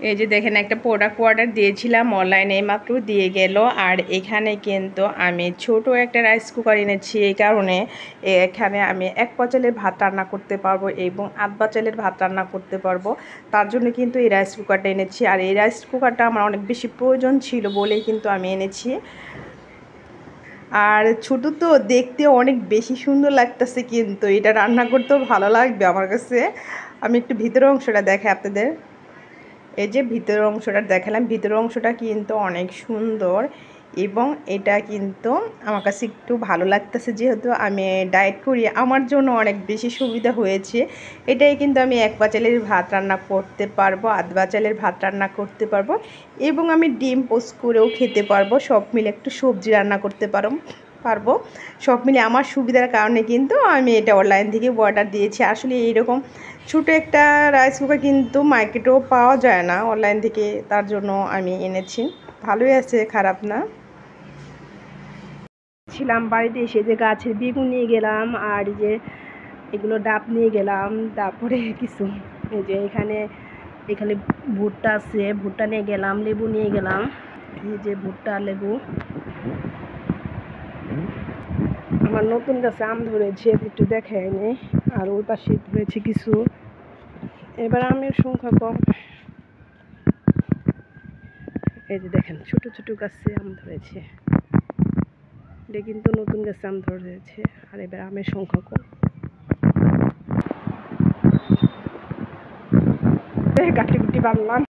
এই যে দেখেন একটা প্রোডাক্ট অর্ডার দিয়েছিলাম অনলাইনে, মাত্র দিয়ে গেল। আর এখানে কিন্তু আমি ছোট একটা রাইস কুকার এনেছি, এই কারণে এখানে আমি 1 পা চালের ভাত রান্না করতে পারবো এবং 8 পা চালের ভাত রান্না করতে পারবো। তার জন্য কিন্তু এই রাইস কুকারটা এনেছি। আর এই রাইস কুকারটা আমার অনেক বেশি প্রয়োজন ছিল বলেই কিন্তু আমি এনেছি। আর ছোট তো দেখতে অনেক বেশি সুন্দর লাগতেছে, কিন্তু এটা রান্না করতেও ভালো লাগবে আমার কাছে। আমি একটু ভিতরের অংশটা দেখাই আপনাদের। এই যে ভিতরের অংশটা দেখালাম, ভিতরের অংশটা কিন্তু অনেক সুন্দর এবং এটা কিন্তু আমার কাছে একটু ভালো লাগতেছে, যেহেতু আমি ডায়েট করি আমার জন্য অনেক বেশি সুবিধা হয়েছে। এটাই কিন্তু আমি 1 পা চালের ভাত রান্না করতে পারবো, 8 পা চালের ভাত রান্না করতে পারবো এবং আমি ডিম পোস্ট করেও খেতে পারবো। সব মিলে একটু সবজি রান্না করতে পারবো। সব মিলে আমার সুবিধার কারণে কিন্তু আমি এটা অনলাইন থেকে অর্ডার দিয়েছি। আসলে এইরকম ছোটো একটা রাইস কুকার কিন্তু মার্কেটেও পাওয়া যায় না অনলাইন থেকে, তার জন্য আমি এনেছি। ভালোই আছে, খারাপ না। ছিলাম বাড়িতে এসে যে গাছের বেগুন নিয়ে গেলাম, আর যে এগুলো ডাব নিয়ে গেলাম, তারপরে কিছু এই যে এখানে ভুট্টা আছে, ভুট্টা নিয়ে গেলাম, লেবু নিয়ে গেলাম। এই যে ভুট্টা, লেবু। আমার নতুন গাছে আম ধরেছে, একটু দেখায়নি। আর ওই পাশে ধরেছে কিছু। এবার আমের সংখ্যা কম। এই যে দেখেন ছোট ছোট গাছে আম ধরেছে, এটা কিন্তু নতুন গাছে আম ধরেছে। আর এবার আমের সংখ্যা কম। কাটি কুটি বানলাম।